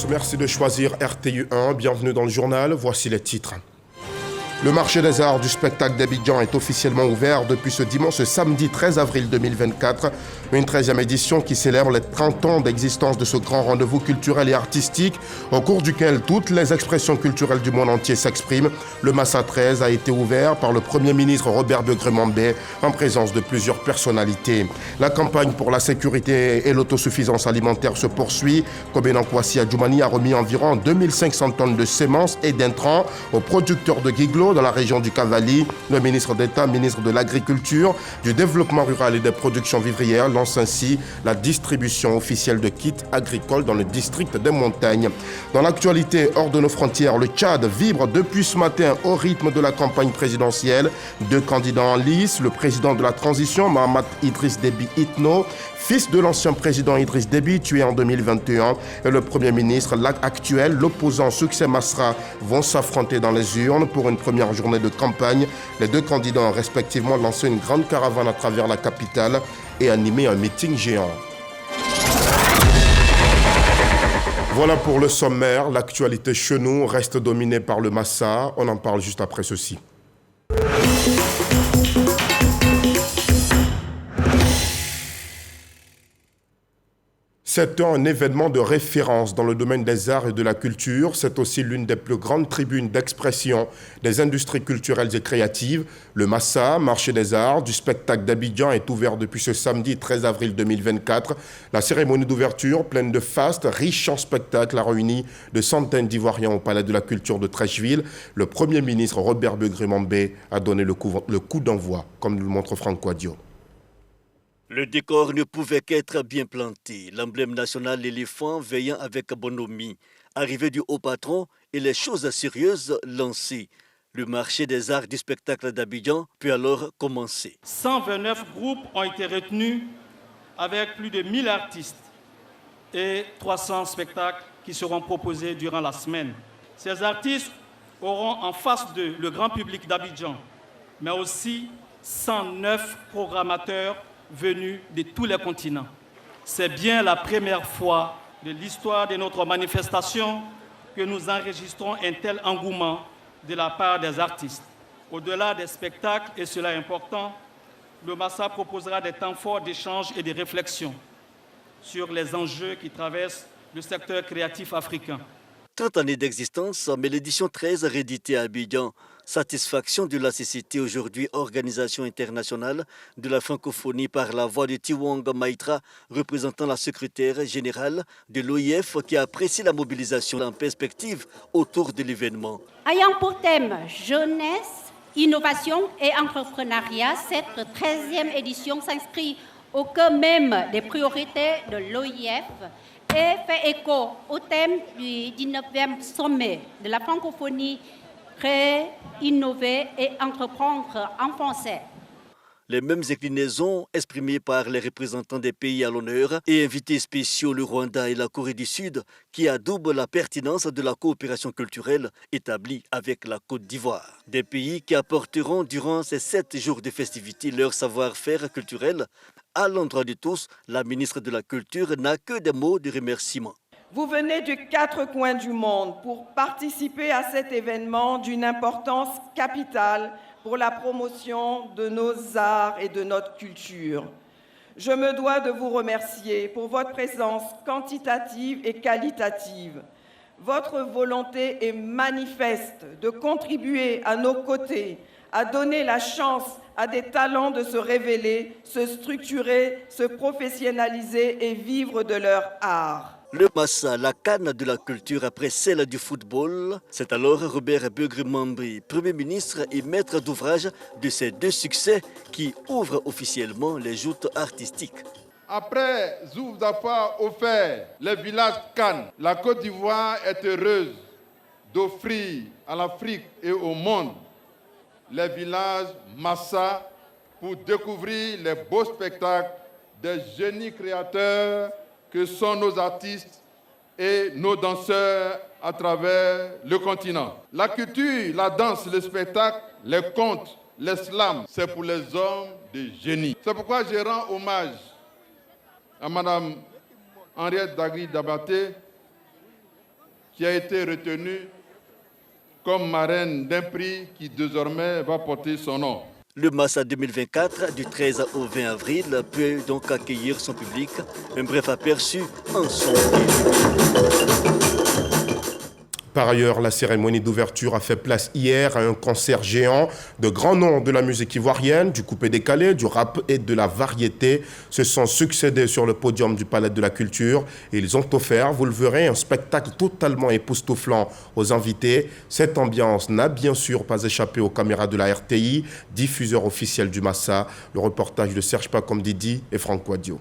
tous, merci de choisir RTU1. Bienvenue dans le journal, voici les titres. Le marché des arts du spectacle d'Abidjan est officiellement ouvert depuis ce dimanche, ce samedi 13 avril 2024. Une 13e édition qui célèbre les 30 ans d'existence de ce grand rendez-vous culturel et artistique au cours duquel toutes les expressions culturelles du monde entier s'expriment. Le Massa 13 a été ouvert par le Premier ministre Robert Begré-Mambé en présence de plusieurs personnalités. La campagne pour la sécurité et l'autosuffisance alimentaire se poursuit. Kobenan Kwasi Adjoumani a remis environ 2500 tonnes de semences et d'intrants aux producteurs de Guiglo dans la région du Cavali. Le ministre d'État, ministre de l'Agriculture, du Développement rural et des productions vivrières lance ainsi la distribution officielle de kits agricoles dans le district des montagnes. Dans l'actualité hors de nos frontières, le Tchad vibre depuis ce matin au rythme de la campagne présidentielle. 2 candidats en lice, le président de la transition, Mahamat Idriss Déby Itno, fils de l'ancien président Idriss Déby, tué en 2021, et le Premier ministre actuel, l'opposant Succès Masra, vont s'affronter dans les urnes pour une première journée de campagne. Les 2 candidats ont respectivement lancé une grande caravane à travers la capitale et animé un meeting géant. Voilà pour le sommaire. L'actualité chez nous reste dominée par le Massa. On en parle juste après ceci. C'est un événement de référence dans le domaine des arts et de la culture. C'est aussi l'une des plus grandes tribunes d'expression des industries culturelles et créatives. Le Massa, marché des arts, du spectacle d'Abidjan, est ouvert depuis ce samedi 13 avril 2024. La cérémonie d'ouverture, pleine de faste, riche en spectacles, a réuni de centaines d'Ivoiriens au Palais de la Culture de Treichville. Le Premier ministre Robert Begré-Mambé a donné le coup d'envoi, comme nous le montre Franck Quadio. Le décor ne pouvait qu'être bien planté, l'emblème national, l'éléphant veillant avec bonhomie, arrivée du haut patron et les choses sérieuses lancées. Le marché des arts du spectacle d'Abidjan peut alors commencer. 129 groupes ont été retenus avec plus de 1000 artistes et 300 spectacles qui seront proposés durant la semaine. Ces artistes auront en face d'eux le grand public d'Abidjan, mais aussi 109 programmateurs venus de tous les continents. C'est bien la première fois de l'histoire de notre manifestation que nous enregistrons un tel engouement de la part des artistes. Au-delà des spectacles, et cela est important, le Massa proposera des temps forts d'échange et de réflexion sur les enjeux qui traversent le secteur créatif africain. 30 années d'existence, mais l'édition 13 rééditée à Abidjan. Satisfaction de la CCT, aujourd'hui Organisation internationale de la francophonie, par la voix de Tiwong Maïtra, représentant la secrétaire générale de l'OIF, qui apprécie la mobilisation en perspective autour de l'événement. Ayant pour thème jeunesse, innovation et entrepreneuriat, cette 13e édition s'inscrit au cœur même des priorités de l'OIF et fait écho au thème du 19e sommet de la francophonie, créer, innover et entreprendre en français. Les mêmes inclinaisons exprimées par les représentants des pays à l'honneur et invités spéciaux, le Rwanda et la Corée du Sud, qui adoubent la pertinence de la coopération culturelle établie avec la Côte d'Ivoire. Des pays qui apporteront durant ces 7 jours de festivités leur savoir-faire culturel. À l'endroit de tous, la ministre de la Culture n'a que des mots de remerciement. Vous venez de 4 coins du monde pour participer à cet événement d'une importance capitale pour la promotion de nos arts et de notre culture. Je me dois de vous remercier pour votre présence quantitative et qualitative. Votre volonté est manifeste de contribuer à nos côtés, à donner la chance à des talents de se révéler, se structurer, se professionnaliser et vivre de leur art. Le Massa, la canne de la culture après celle du football, c'est alors Robert Begré-Mambé, Premier ministre et maître d'ouvrage de ces 2 succès qui ouvrent officiellement les joutes artistiques. Après Zouf Dafa offert les villages Cannes, la Côte d'Ivoire est heureuse d'offrir à l'Afrique et au monde les villages Massa pour découvrir les beaux spectacles des génies créateurs que sont nos artistes et nos danseurs à travers le continent. La culture, la danse, le spectacle, les contes, les slams, c'est pour les hommes de génie. C'est pourquoi je rends hommage à Madame Henriette Dagri Dabaté qui a été retenue comme marraine d'un prix qui désormais va porter son nom. Le Massa 2024, du 13 au 20 avril, peut donc accueillir son public. Un bref aperçu en son. Par ailleurs, la cérémonie d'ouverture a fait place hier à un concert géant de grands noms de la musique ivoirienne, du coupé-décalé, du rap et de la variété se sont succédés sur le podium du Palais de la Culture. Et ils ont offert, vous le verrez, un spectacle totalement époustouflant aux invités. Cette ambiance n'a bien sûr pas échappé aux caméras de la RTI, diffuseur officiel du Massa. Le reportage de Serge Pacom Didi et Franck Wadio.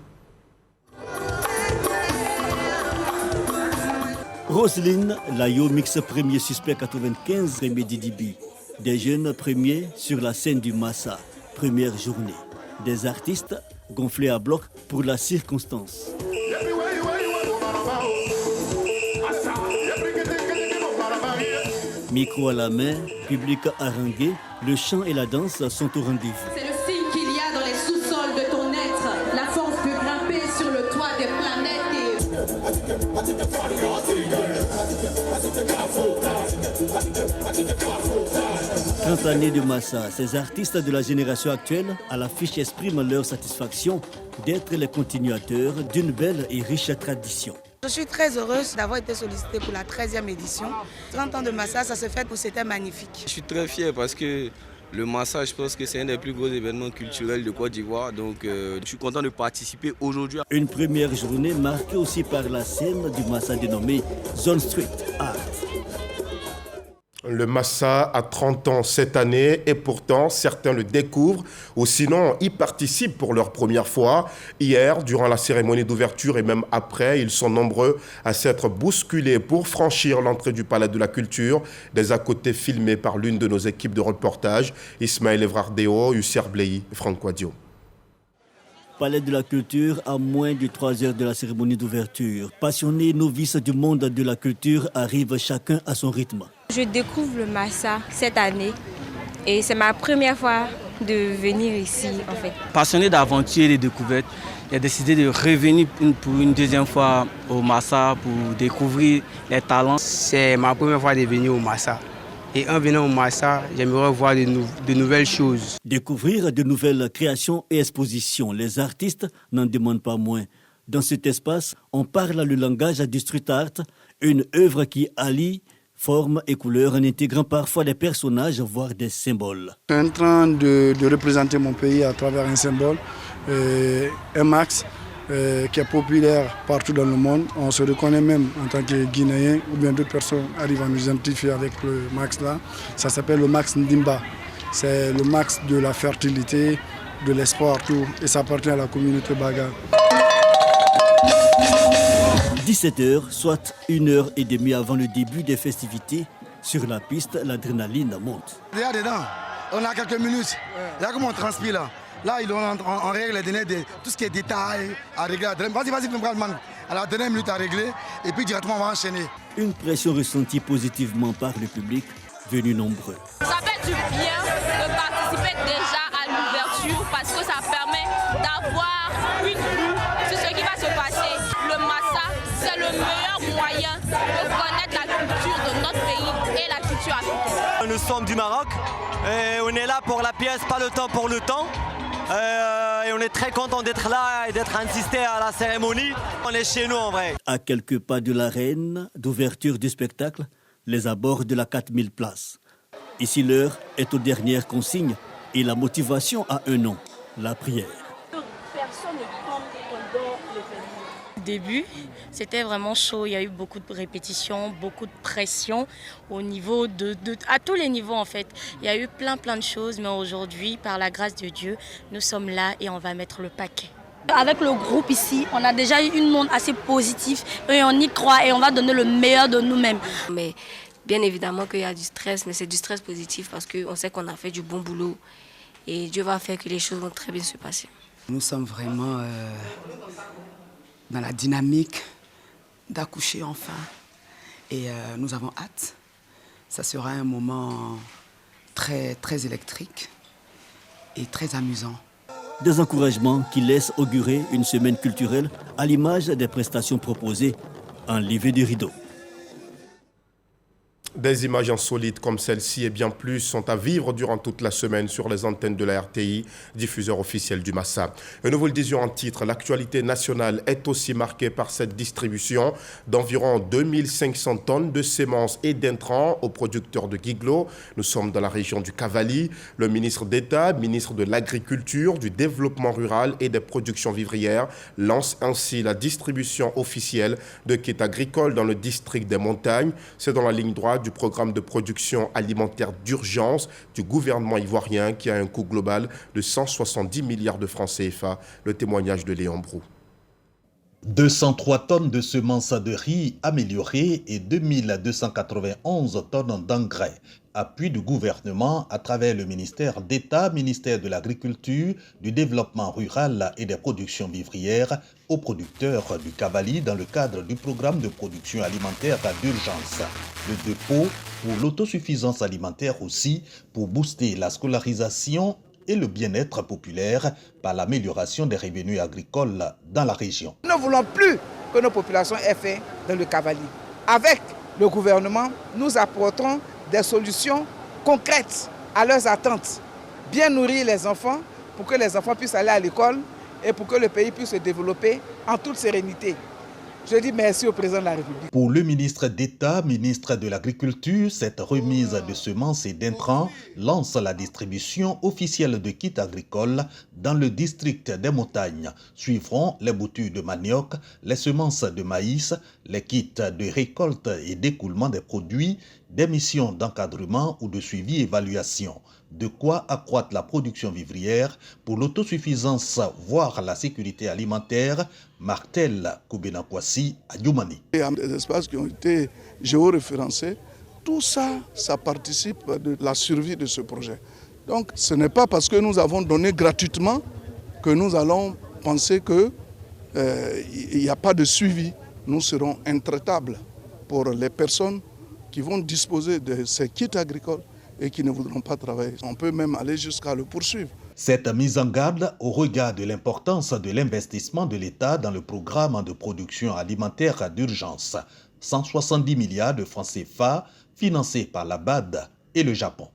Roselyne, Layo Mix premier suspect 95, premier Didibi. Des jeunes premiers sur la scène du Massa, première journée. Des artistes gonflés à bloc pour la circonstance. Micro à la main, public harangué, le chant et la danse sont au rendez-vous. C'est le signe qu'il y a dans les sous-sols de ton être, la force de grimper sur le toit des planètes et... 30 années de Massa, ces artistes de la génération actuelle à l'affiche expriment leur satisfaction d'être les continuateurs d'une belle et riche tradition. Je suis très heureuse d'avoir été sollicitée pour la 13e édition. 30 ans de Massa, ça se fait où c'était magnifique. Je suis très fier parce que le Massa, je pense que c'est un des plus gros événements culturels de Côte d'Ivoire. Donc je suis content de participer aujourd'hui. Une première journée marquée aussi par la scène du Massa dénommée Zone Street Art. Le Massa a 30 ans cette année et pourtant certains le découvrent ou sinon y participent pour leur première fois. Hier, durant la cérémonie d'ouverture et même après, ils sont nombreux à s'être bousculés pour franchir l'entrée du Palais de la Culture. Des à côté filmés par l'une de nos équipes de reportage, Ismaël Evrardéo, Husser Blei et Franck Wadio. Palais de la Culture à moins de 3 heures de la cérémonie d'ouverture. Passionnés novices du monde de la culture arrivent chacun à son rythme. Je découvre le Massa cette année et c'est ma première fois de venir ici en fait. Passionné d'aventure et de découverte, j'ai décidé de revenir pour une deuxième fois au Massa pour découvrir les talents. C'est ma première fois de venir au Massa. Et en venant au Massa, j'aimerais voir de nouvelles choses. Découvrir de nouvelles créations et expositions. Les artistes n'en demandent pas moins. Dans cet espace, on parle le langage du street art, une œuvre qui allie forme et couleurs en intégrant parfois des personnages, voire des symboles. Je suis en train de représenter mon pays à travers un symbole, un max qui est populaire partout dans le monde. On se reconnaît même en tant que Guinéen ou bien d'autres personnes arrivent à nous identifier avec le max là. Ça s'appelle le max Ndimba. C'est le max de la fertilité, de l'espoir, tout. Et ça appartient à la communauté Baga. 17h, soit 1h30 avant le début des festivités, sur la piste, l'adrénaline monte. Dedans, on a quelques minutes. Là, comment on transpire là. Là, on règle les délais de tout ce qui est détail à régler. Vas-y, à la dernière minute à régler et puis directement on va enchaîner. Une pression ressentie positivement par le public, venu nombreux. Ça fait du bien de participer déjà à l'ouverture parce que ça permet d'avoir une vue sur ce qui va se passer. Le Massa, c'est le meilleur moyen de connaître la culture de notre pays et la culture africaine. Nous sommes du Maroc et on est là pour la pièce, pas le temps pour le temps. Et on est très content d'être là et d'être assisté à la cérémonie. On est chez nous en vrai. À quelques pas de l'arène d'ouverture du spectacle, les abords de la 4000 places. Ici, l'heure est aux dernières consignes et la motivation a un nom, la prière. Personne ne prend pendant l'événement. Au début, c'était vraiment chaud. Il y a eu beaucoup de répétitions, beaucoup de pression au niveau à tous les niveaux en fait. Il y a eu plein de choses, mais aujourd'hui, par la grâce de Dieu, nous sommes là et on va mettre le paquet. Avec le groupe ici, on a déjà eu une monde assez positive et on y croit et on va donner le meilleur de nous-mêmes. Mais bien évidemment qu'il y a du stress, mais c'est du stress positif parce qu'on sait qu'on a fait du bon boulot et Dieu va faire que les choses vont très bien se passer. Nous sommes vraiment dans la dynamique d'accoucher enfin et nous avons hâte. Ça sera un moment très électrique et très amusant. Des encouragements qui laissent augurer une semaine culturelle à l'image des prestations proposées en levée du rideau. Des images insolites comme celle-ci et bien plus sont à vivre durant toute la semaine sur les antennes de la RTI, diffuseur officiel du Massa. Et nous vous le disions en titre, l'actualité nationale est aussi marquée par cette distribution d'environ 2500 tonnes de semences et d'intrants aux producteurs de Guiglo. Nous sommes dans la région du Cavali. Le ministre d'État, ministre de l'Agriculture, du Développement rural et des productions vivrières lance ainsi la distribution officielle de kits agricoles dans le district des montagnes. C'est dans la ligne droite du programme de production alimentaire d'urgence du gouvernement ivoirien qui a un coût global de 170 milliards de francs CFA. Le témoignage de Léon Brou. 203 tonnes de semences de riz améliorées et 2291 tonnes d'engrais. Appui du gouvernement à travers le ministère d'État, ministère de l'Agriculture, du Développement rural et des productions vivrières aux producteurs du Cavali dans le cadre du programme de production alimentaire d'urgence. Le dépôt pour l'autosuffisance alimentaire aussi pour booster la scolarisation et le bien-être populaire par l'amélioration des revenus agricoles dans la région. Nous ne voulons plus que nos populations aient faim dans le Cavali. Avec le gouvernement, nous apportons des solutions concrètes à leurs attentes. Bien nourrir les enfants pour que les enfants puissent aller à l'école et pour que le pays puisse se développer en toute sérénité. Je dis merci au président de la République. Pour le ministre d'État, ministre de l'Agriculture, cette remise de semences et d'intrants lance la distribution officielle de kits agricoles dans le district des montagnes. Suivront les boutures de manioc, les semences de maïs, les kits de récolte et d'écoulement des produits, des missions d'encadrement ou de suivi-évaluation. De quoi accroître la production vivrière pour l'autosuffisance, voire la sécurité alimentaire, martèle Koubenakwasi à Djoumani. Il y a des espaces qui ont été géoréférencés. Tout ça, ça participe de la survie de ce projet. Donc ce n'est pas parce que nous avons donné gratuitement que nous allons penser qu'il n'y a pas de suivi. Nous serons intraitables pour les personnes qui vont disposer de ces kits agricoles et qui ne voudront pas travailler. On peut même aller jusqu'à le poursuivre. Cette mise en garde au regard de l'importance de l'investissement de l'État dans le programme de production alimentaire d'urgence. 170 milliards de francs CFA financés par la BAD et le Japon.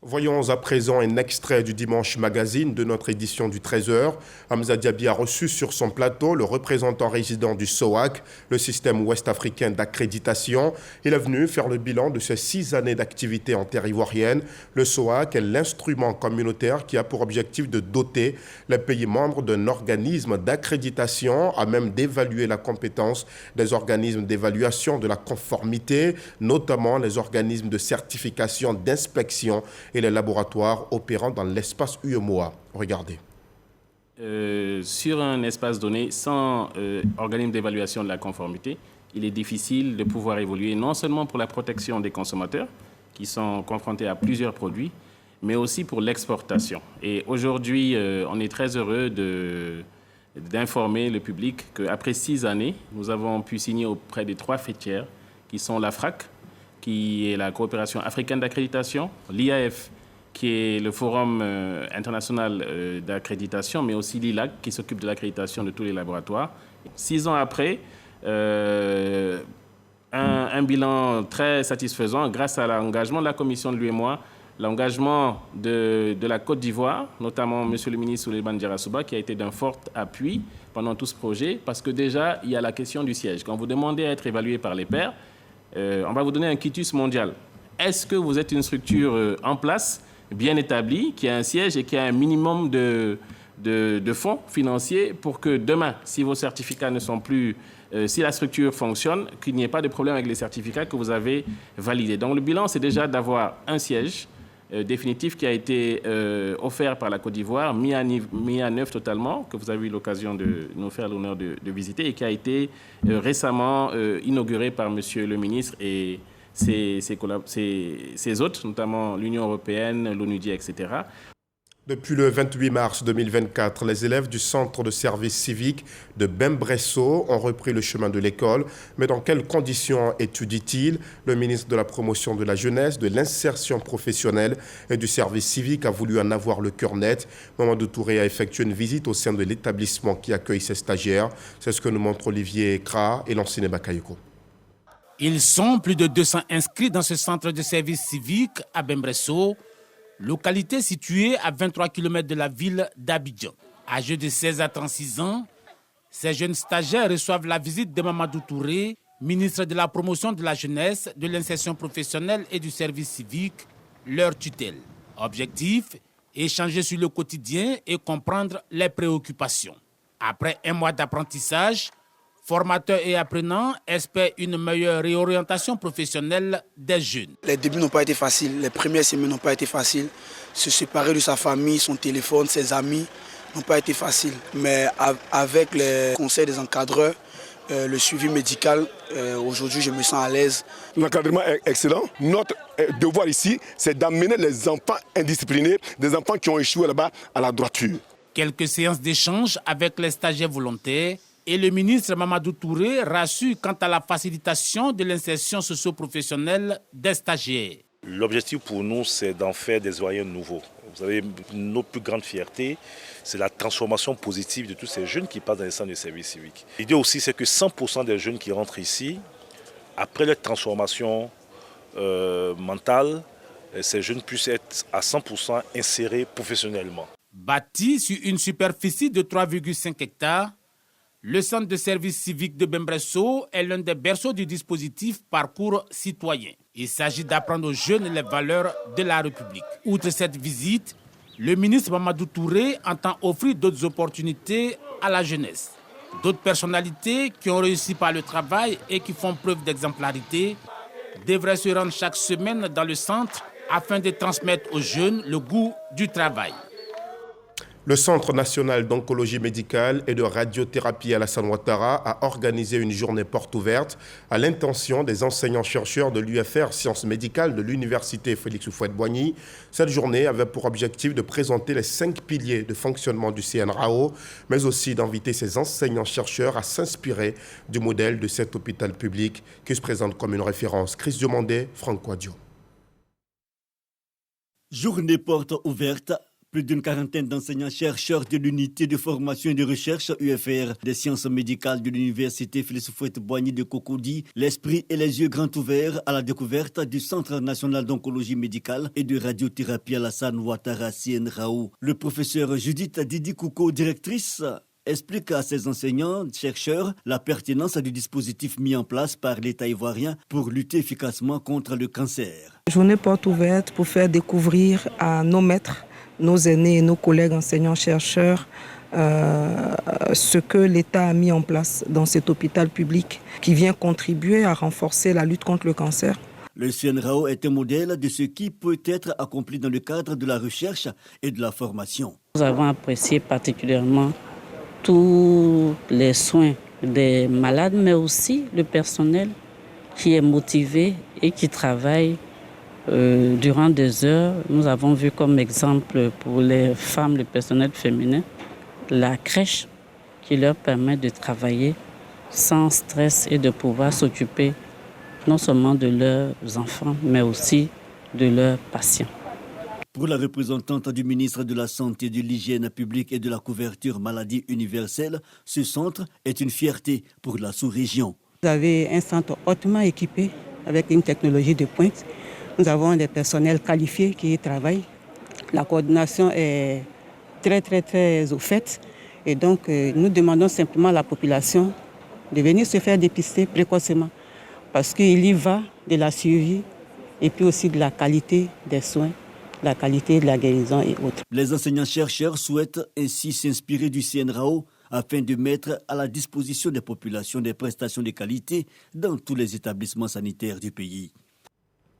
Voyons à présent un extrait du Dimanche Magazine de notre édition du 13h. Hamza Diaby a reçu sur son plateau le représentant résident du SOAC, le système ouest-africain d'accréditation. Il est venu faire le bilan de ses 6 années d'activité en terre ivoirienne. Le SOAC est l'instrument communautaire qui a pour objectif de doter les pays membres d'un organisme d'accréditation à même d'évaluer la compétence des organismes d'évaluation de la conformité, notamment les organismes de certification, d'inspection et les laboratoires opérant dans l'espace UEMOA. Regardez. Sur un espace donné, sans organisme d'évaluation de la conformité, il est difficile de pouvoir évoluer non seulement pour la protection des consommateurs qui sont confrontés à plusieurs produits, mais aussi pour l'exportation. Et aujourd'hui, on est très heureux d'informer le public qu'après 6 années, nous avons pu signer auprès des 3 fêtières qui sont l'AFRAC, qui est la coopération africaine d'accréditation, l'IAF, qui est le forum international d'accréditation, mais aussi l'ILAC, qui s'occupe de l'accréditation de tous les laboratoires. 6 ans après, un bilan très satisfaisant grâce à l'engagement de la commission de l'UEMOA, l'engagement de la Côte d'Ivoire, notamment M. le ministre Souleymane Diarra-Souba, qui a été d'un fort appui pendant tout ce projet, parce que déjà, il y a la question du siège. Quand vous demandez à être évalué par les pairs, on va vous donner un quitus mondial. Est-ce que vous êtes une structure en place, bien établie, qui a un siège et qui a un minimum de fonds financiers pour que demain, si vos certificats ne sont plus, si la structure fonctionne, qu'il n'y ait pas de problème avec les certificats que vous avez validés. Donc le bilan, c'est déjà d'avoir un siège définitif qui a été offert par la Côte d'Ivoire, mis à neuf totalement, que vous avez eu l'occasion de nous faire l'honneur de visiter et qui a été récemment inauguré par Monsieur le ministre et ses hôtes, notamment l'Union européenne, l'ONUDI, etc. Depuis le 28 mars 2024, les élèves du centre de service civique de Bembresso ont repris le chemin de l'école. Mais dans quelles conditions étudient-ils? Le ministre de la Promotion de la Jeunesse, de l'Insertion professionnelle et du service civique a voulu en avoir le cœur net. Mamadou Touré a effectué une visite au sein de l'établissement qui accueille ses stagiaires. C'est ce que nous montrent Olivier Kra et Lanciné Bakayoko. Ils sont plus de 200 inscrits dans ce centre de service civique à Bembresso, localité située à 23 km de la ville d'Abidjan. Âgés de 16 à 36 ans, ces jeunes stagiaires reçoivent la visite de Mamadou Touré, ministre de la promotion de la jeunesse, de l'insertion professionnelle et du service civique, leur tutelle. Objectif, échanger sur le quotidien et comprendre les préoccupations. Après un mois d'apprentissage, formateurs et apprenants espèrent une meilleure réorientation professionnelle des jeunes. Les débuts n'ont pas été faciles, les premières semaines n'ont pas été faciles. Se séparer de sa famille, son téléphone, ses amis n'ont pas été faciles. Mais avec les conseils des encadreurs, le suivi médical, aujourd'hui je me sens à l'aise. L'encadrement est excellent. Notre devoir ici, c'est d'amener les enfants indisciplinés, des enfants qui ont échoué là-bas à la droiture. Quelques séances d'échange avec les stagiaires volontaires et le ministre Mamadou Touré rassure quant à la facilitation de l'insertion socio-professionnelle des stagiaires. L'objectif pour nous, c'est d'en faire des citoyens nouveaux. Vous savez, notre plus grande fierté, c'est la transformation positive de tous ces jeunes qui passent dans les centres de service civique. L'idée aussi, c'est que 100% des jeunes qui rentrent ici, après leur transformation mentale, ces jeunes puissent être à 100% insérés professionnellement. Bâti sur une superficie de 3,5 hectares, le centre de service civique de Bembresso est l'un des berceaux du dispositif Parcours citoyen. Il s'agit d'apprendre aux jeunes les valeurs de la République. Outre cette visite, le ministre Mamadou Touré entend offrir d'autres opportunités à la jeunesse. D'autres personnalités qui ont réussi par le travail et qui font preuve d'exemplarité devraient se rendre chaque semaine dans le centre afin de transmettre aux jeunes le goût du travail. Le Centre national d'oncologie médicale et de radiothérapie Alassane Ouattara a organisé une journée porte ouverte à l'intention des enseignants-chercheurs de l'UFR Sciences médicales de l'Université Félix Houphouët-Boigny. Cette journée avait pour objectif de présenter les 5 piliers de fonctionnement du CNRAO, mais aussi d'inviter ces enseignants-chercheurs à s'inspirer du modèle de cet hôpital public qui se présente comme une référence. Chris Diomandé, Franck Quadio. Journée porte ouverte. Plus d'une quarantaine d'enseignants-chercheurs de l'unité de formation et de recherche UFR des sciences médicales de l'Université Félix Houphouët-Boigny de Cocody, l'esprit et les yeux grands ouverts à la découverte du Centre national d'oncologie médicale et de radiothérapie Alassane Ouattara CNRAO. Le professeur Judith Didi Kouko, directrice, explique à ses enseignants-chercheurs la pertinence du dispositif mis en place par l'État ivoirien pour lutter efficacement contre le cancer. Journée porte ouverte pour faire découvrir à nos maîtres, nos aînés et nos collègues enseignants-chercheurs ce que l'État a mis en place dans cet hôpital public qui vient contribuer à renforcer la lutte contre le cancer. Le CNRAO est un modèle de ce qui peut être accompli dans le cadre de la recherche et de la formation. Nous avons apprécié particulièrement tous les soins des malades, mais aussi le personnel qui est motivé et qui travaille durant des heures. Nous avons vu comme exemple pour les femmes, le personnel féminin, la crèche qui leur permet de travailler sans stress et de pouvoir s'occuper non seulement de leurs enfants, mais aussi de leurs patients. Pour la représentante du ministre de la Santé, de l'Hygiène publique et de la couverture maladie universelle, ce centre est une fierté pour la sous-région. Vous avez un centre hautement équipé avec une technologie de pointe. Nous avons des personnels qualifiés qui y travaillent. La coordination est très au fait. Et donc, nous demandons simplement à la population de venir se faire dépister précocement. Parce qu'il y va de la survie et puis aussi de la qualité des soins, la qualité de la guérison et autres. Les enseignants-chercheurs souhaitent ainsi s'inspirer du CNRAO afin de mettre à la disposition des populations des prestations de qualité dans tous les établissements sanitaires du pays.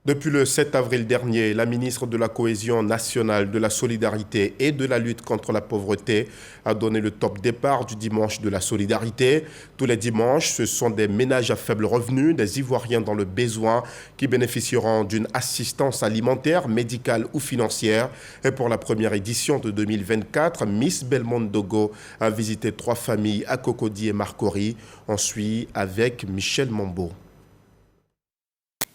Depuis le 7 avril dernier, la ministre de la Cohésion nationale, de la solidarité et de la lutte contre la pauvreté a donné le top départ du dimanche de la solidarité. Tous les dimanches, ce sont des ménages à faible revenu, des Ivoiriens dans le besoin qui bénéficieront d'une assistance alimentaire, médicale ou financière. Et pour la première édition de 2024, Miss Belmonte Dogo a visité 3 familles à Cocody et Marcory. On suit avec Michel Mambo.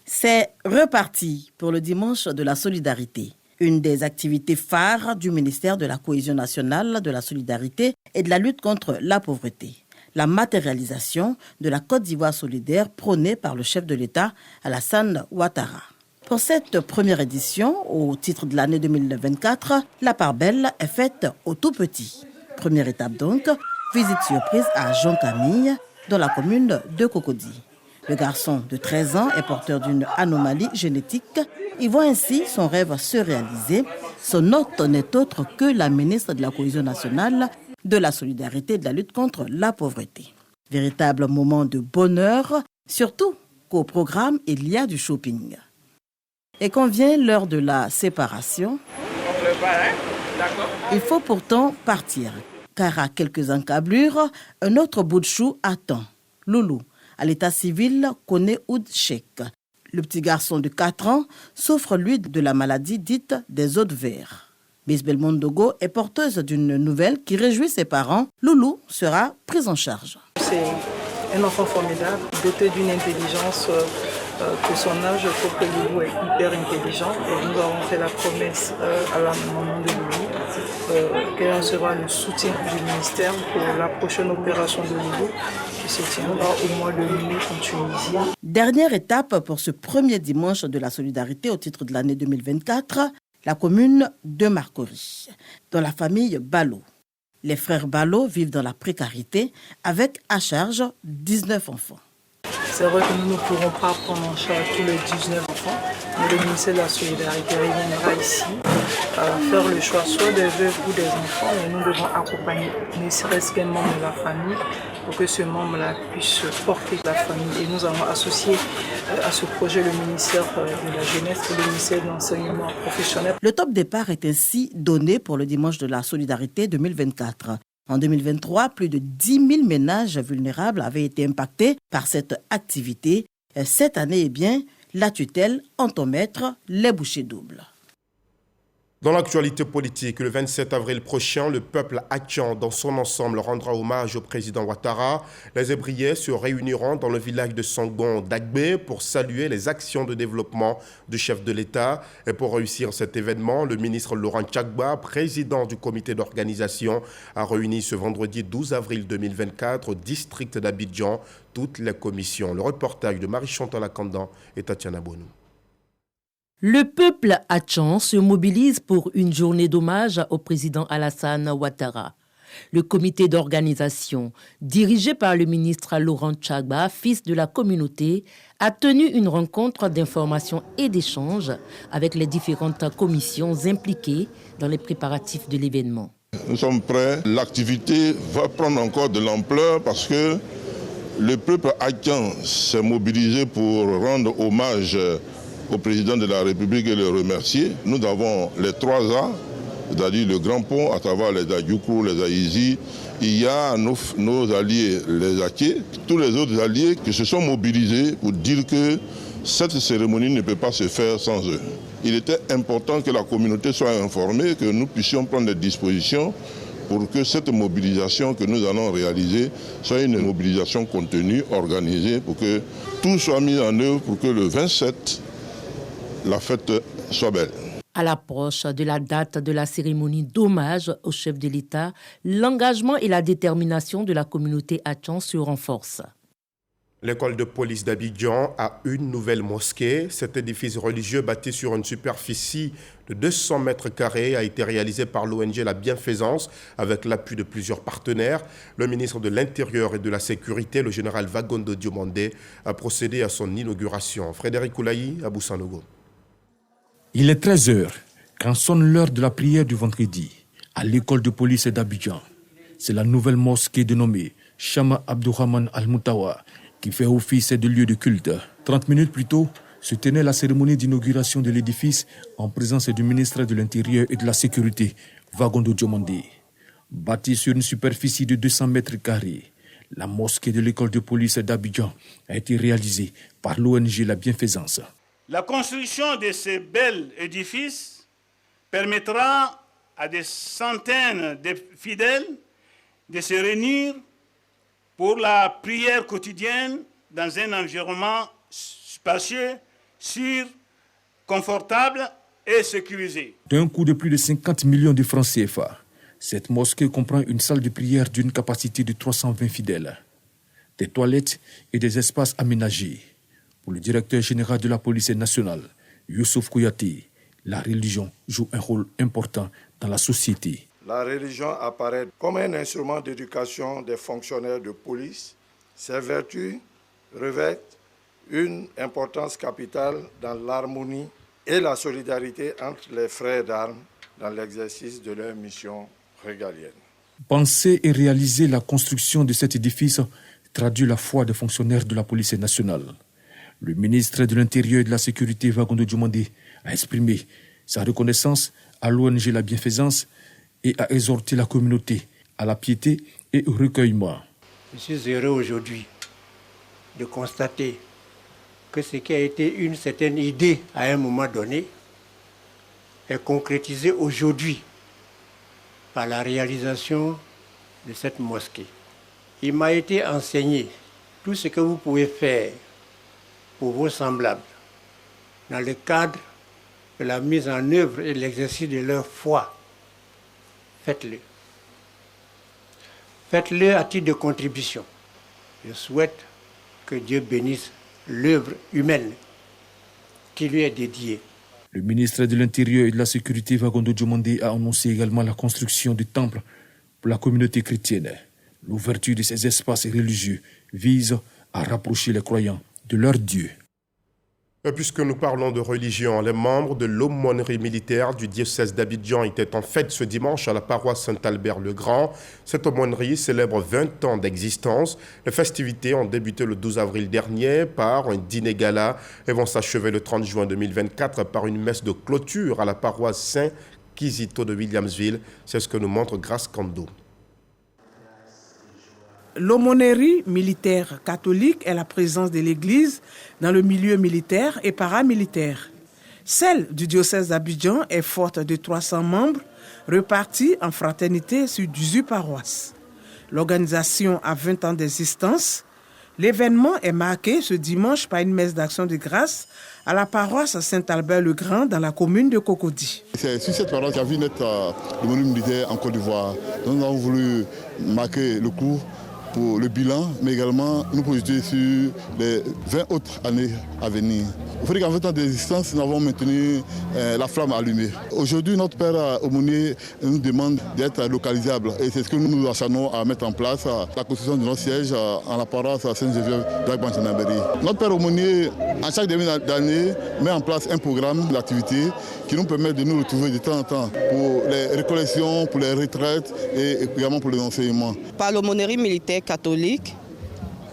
C'est reparti pour le dimanche de la solidarité, une des activités phares du ministère de la Cohésion nationale, de la solidarité et de la lutte contre la pauvreté. la matérialisation de la Côte d'Ivoire solidaire prônée par le chef de l'État Alassane Ouattara. Pour cette première édition, au titre de l'année 2024, la part belle est faite aux tout petits. Première étape donc, visite surprise à Jean Camille, dans la commune de Cocody. Le garçon de 13 ans est porteur d'une anomalie génétique. Il voit ainsi son rêve se réaliser. Son hôte n'est autre que la ministre de la Cohésion nationale, de la solidarité et de la lutte contre la pauvreté. Véritable moment de bonheur, surtout qu'au programme, il y a du shopping. Et quand vient l'heure de la séparation, il faut pourtant partir, car à quelques encablures, un autre bout de chou attend. Loulou, à l'état civil, connaît Oud Cheikh. Le petit garçon de 4 ans souffre, lui, de la maladie dite des os de verre. Bisbel Mondogo est porteuse d'une nouvelle qui réjouit ses parents. Loulou sera prise en charge. C'est un enfant formidable, doté d'une intelligence que son âge, je trouve que Loulou est hyper intelligent. Et nous avons fait la promesse à la maman de Loulou qu'elle recevra le soutien du ministère pour la prochaine opération de Loulou qui se tiendra au mois de mai en Tunisie. Dernière étape pour ce premier dimanche de la solidarité au titre de l'année 2024, la commune de Marcory, dans la famille Ballot. Les frères Ballot vivent dans la précarité avec à charge 19 enfants. C'est vrai que nous ne pourrons pas prendre en charge tous les 19 enfants, mais le ministère de la Solidarité reviendra ici faire le choix soit des veuves ou des enfants, et nous devons accompagner ne serait-ce qu'un membre de la famille pour que ce membre-là puisse porter la famille. Et nous avons associé à ce projet le ministère de la Jeunesse et le ministère de l'Enseignement professionnel. Le top départ est ainsi donné pour le dimanche de la Solidarité 2024. En 2023, plus de 10 000 ménages vulnérables avaient été impactés par cette activité. Cette année, la tutelle entend mettre les bouchées doubles. Dans l'actualité politique, le 27 avril prochain, le peuple haïtien dans son ensemble rendra hommage au président Ouattara. Les Hébriais se réuniront dans le village de Sangon d'Agbé pour saluer les actions de développement du chef de l'État. Et pour réussir cet événement, le ministre Laurent Tchagba, président du comité d'organisation, a réuni ce vendredi 12 avril 2024 au district d'Abidjan toutes les commissions. Le reportage de Marie-Chantal Akandan et Tatiana Bonou. Le peuple haïtien se mobilise pour une journée d'hommage au président Alassane Ouattara. Le comité d'organisation, dirigé par le ministre Laurent Tchagba, fils de la communauté, a tenu une rencontre d'information et d'échange avec les différentes commissions impliquées dans les préparatifs de l'événement. Nous sommes prêts. L'activité va prendre encore de l'ampleur parce que le peuple haïtien s'est mobilisé pour rendre hommage au président de la République et le remercier. Nous avons les 3 A, c'est-à-dire le Grand Pont à travers les Ayoukrou, les Aïzi. Il y a nos alliés, les Aké, tous les autres alliés qui se sont mobilisés pour dire que cette cérémonie ne peut pas se faire sans eux. Il était important que la communauté soit informée, que nous puissions prendre des dispositions pour que cette mobilisation que nous allons réaliser soit une mobilisation contenue, organisée, pour que tout soit mis en œuvre pour que le 27, la fête soit belle. À l'approche de la date de la cérémonie d'hommage au chef de l'État, l'engagement et la détermination de la communauté haïtienne se renforcent. L'école de police d'Abidjan a une nouvelle mosquée. Cet édifice religieux bâti sur une superficie de 200 mètres carrés a été réalisé par l'ONG La Bienfaisance avec l'appui de plusieurs partenaires. Le ministre de l'Intérieur et de la Sécurité, le général Vagondo Diomandé, a procédé à son inauguration. Frédéric Oulaï, à Boussanogo. Il est 13h quand sonne l'heure de la prière du vendredi à l'école de police d'Abidjan. C'est la nouvelle mosquée dénommée Chama Abdourahman Al-Moutawa qui fait office de lieu de culte. 30 minutes plus tôt, se tenait la cérémonie d'inauguration de l'édifice en présence du ministre de l'Intérieur et de la Sécurité, Vagondo Diomandé. Bâtie sur une superficie de 200 mètres carrés, la mosquée de l'école de police d'Abidjan a été réalisée par l'ONG La Bienfaisance. La construction de ces bels édifices permettra à des centaines de fidèles de se réunir pour la prière quotidienne dans un environnement spacieux, sûr, confortable et sécurisé. D'un coût de plus de 50 millions de francs CFA, cette mosquée comprend une salle de prière d'une capacité de 320 fidèles. des toilettes et des espaces aménagés. Pour le directeur général de la police nationale, Youssouf Kouyaté, la religion joue un rôle important dans la société. La religion apparaît comme un instrument d'éducation des fonctionnaires de police. Ses vertus revêtent une importance capitale dans l'harmonie et la solidarité entre les frères d'armes dans l'exercice de leur mission régalienne. Penser et réaliser la construction de cet édifice traduit la foi des fonctionnaires de la police nationale. Le ministre de l'Intérieur et de la Sécurité, Vagondo Dioumandé, a exprimé sa reconnaissance à l'ONG La Bienfaisance et a exhorté la communauté à la piété et au recueillement. Je suis heureux aujourd'hui de constater que ce qui a été une certaine idée à un moment donné est concrétisé aujourd'hui par la réalisation de cette mosquée. Il m'a été enseigné tout ce que vous pouvez faire pour vos semblables dans le cadre de la mise en œuvre et l'exercice de leur foi. Faites-le. Faites-le à titre de contribution. Je souhaite que Dieu bénisse l'œuvre humaine qui lui est dédiée. Le ministre de l'Intérieur et de la Sécurité, Vagondo Dioumandé, a annoncé également la construction du temple pour la communauté chrétienne. L'ouverture de ces espaces religieux vise à rapprocher les croyants de leur Dieu. Et puisque nous parlons de religion, les membres de l'aumônerie militaire du diocèse d'Abidjan étaient en fête ce dimanche à la paroisse Saint-Albert-le-Grand. Cette aumônerie célèbre 20 ans d'existence. Les festivités ont débuté le 12 avril dernier par un dîner-gala et vont s'achever le 30 juin 2024 par une messe de clôture à la paroisse Saint-Kizito de Williamsville. C'est ce que nous montre Grace Kando. L'aumônerie militaire catholique est la présence de l'Église dans le milieu militaire et paramilitaire. Celle du diocèse d'Abidjan est forte de 300 membres repartis en fraternité sur 18 paroisses. L'organisation a 20 ans d'existence. L'événement est marqué ce dimanche par une messe d'action de grâce à la paroisse Saint-Albert-le-Grand dans la commune de Cocody. C'est sur cette paroisse qu'a vu naître l'aumônerie militaire en Côte d'Ivoire. Nous avons voulu marquer le coup pour le bilan, mais également nous projeter sur les 20 autres années à venir. Il faut dire qu'en 20 ans d'existence, nous avons maintenu la flamme allumée. Aujourd'hui, notre père aumônier nous demande d'être localisable et c'est ce que nous nous acharnons à mettre en place, la construction de notre siège en la paroisse Saint-Geneviève-Black-Banch-Nambéry. Notre père aumônier, en chaque début d'année, met en place un programme d'activité qui nous permet de nous retrouver de temps en temps pour les récollections, pour les retraites et également pour les enseignements. Par l'aumônerie militaire catholique,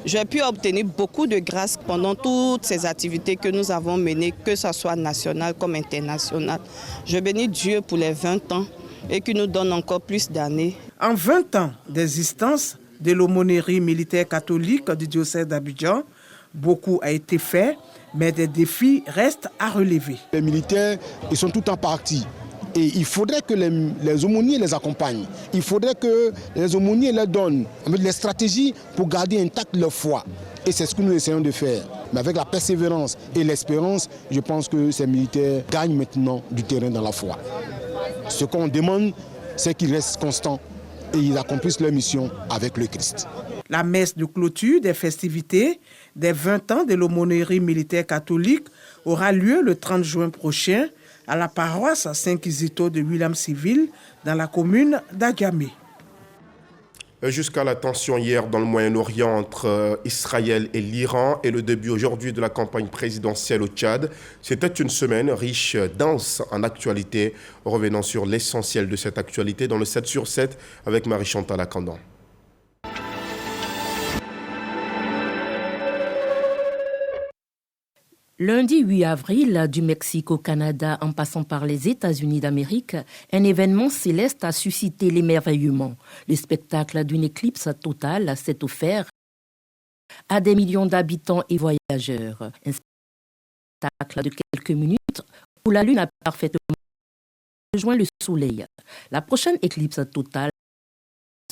j'ai pu obtenir beaucoup de grâce pendant toutes ces activités que nous avons menées, que ce soit nationales comme internationales. Je bénis Dieu pour les 20 ans et qu'il nous donne encore plus d'années. En 20 ans d'existence de l'aumônerie militaire catholique du diocèse d'Abidjan, beaucoup a été fait, mais des défis restent à relever. Les militaires, ils sont tout le temps partis. Et il faudrait que les aumôniers les accompagnent. Il faudrait que les aumôniers leur donnent les stratégies pour garder intacte leur foi. Et c'est ce que nous essayons de faire. Mais avec la persévérance et l'espérance, je pense que ces militaires gagnent maintenant du terrain dans la foi. Ce qu'on demande, c'est qu'ils restent constants et ils accomplissent leur mission avec le Christ. La messe de clôture des festivités des 20 ans de l'aumônerie militaire catholique aura lieu le 30 juin prochain à la paroisse Saint-Kizito de Williamsville dans la commune d'Adjamé. Jusqu'à la tension hier dans le Moyen-Orient entre Israël et l'Iran et le début aujourd'hui de la campagne présidentielle au Tchad, c'était une semaine riche, dense en actualité. Revenons sur l'essentiel de cette actualité dans le 7 sur 7 avec Marie-Chantal Akandan. Lundi 8 avril, du Mexique au Canada, en passant par les États-Unis d'Amérique, un événement céleste a suscité l'émerveillement. Le spectacle d'une éclipse totale s'est offert à des millions d'habitants et voyageurs. Un spectacle de quelques minutes où la Lune a parfaitement rejoint le Soleil. La prochaine éclipse totale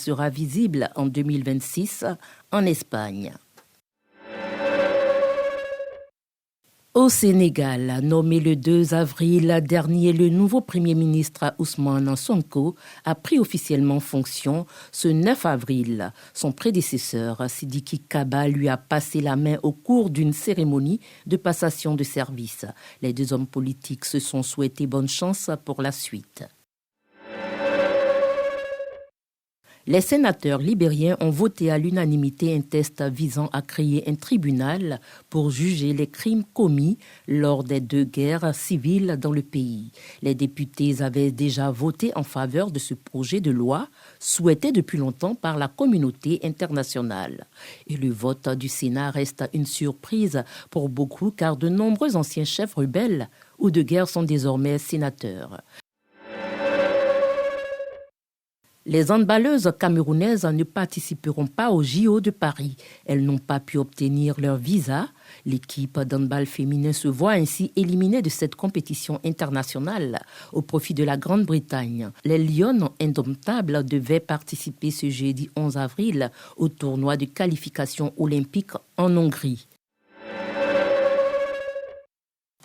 sera visible en 2026 en Espagne. Au Sénégal, nommé le 2 avril dernier, le nouveau Premier ministre Ousmane Sonko a pris officiellement fonction ce 9 avril. Son prédécesseur, Sidiki Kaba, lui a passé la main au cours d'une cérémonie de passation de service. Les deux hommes politiques se sont souhaités bonne chance pour la suite. Les sénateurs libériens ont voté à l'unanimité un texte visant à créer un tribunal pour juger les crimes commis lors des 2 guerres civiles dans le pays. Les députés avaient déjà voté en faveur de ce projet de loi, souhaité depuis longtemps par la communauté internationale. Et le vote du Sénat reste une surprise pour beaucoup car de nombreux anciens chefs rebelles ou de guerre sont désormais sénateurs. Les handballeuses camerounaises ne participeront pas au JO de Paris. Elles n'ont pas pu obtenir leur visa. L'équipe d'handball féminin se voit ainsi éliminée de cette compétition internationale au profit de la Grande-Bretagne. Les Lionnes indomptables devaient participer ce jeudi 11 avril au tournoi de qualification olympique en Hongrie.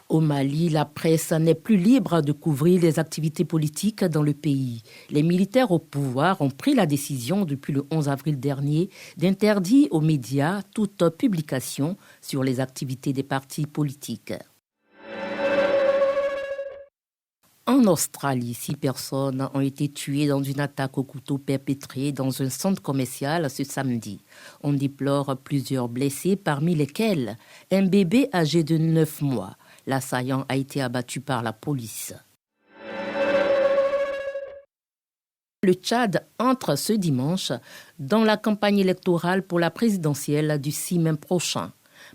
Au Mali, la presse n'est plus libre de couvrir les activités politiques dans le pays. Les militaires au pouvoir ont pris la décision depuis le 11 avril dernier d'interdire aux médias toute publication sur les activités des partis politiques. En Australie, 6 personnes ont été tuées dans une attaque au couteau perpétrée dans un centre commercial ce samedi. On déplore plusieurs blessés, parmi lesquels un bébé âgé de 9 mois. L'assaillant a été abattu par la police. Le Tchad entre ce dimanche dans la campagne électorale pour la présidentielle du 6 mai prochain.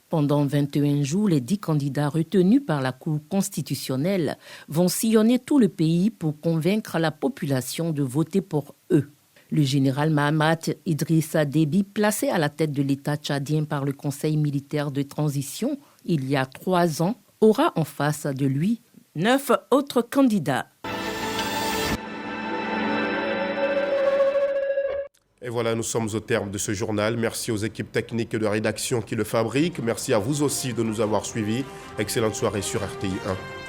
Pendant 21 jours, les 10 candidats retenus par la Cour constitutionnelle vont sillonner tout le pays pour convaincre la population de voter pour eux. Le général Mahamat Idrissa Déby, placé à la tête de l'État tchadien par le Conseil militaire de transition il y a 3 ans, aura en face de lui 9 autres candidats. Et voilà, nous sommes au terme de ce journal. Merci aux équipes techniques de rédaction qui le fabriquent. Merci à vous aussi de nous avoir suivis. Excellente soirée sur RTI 1.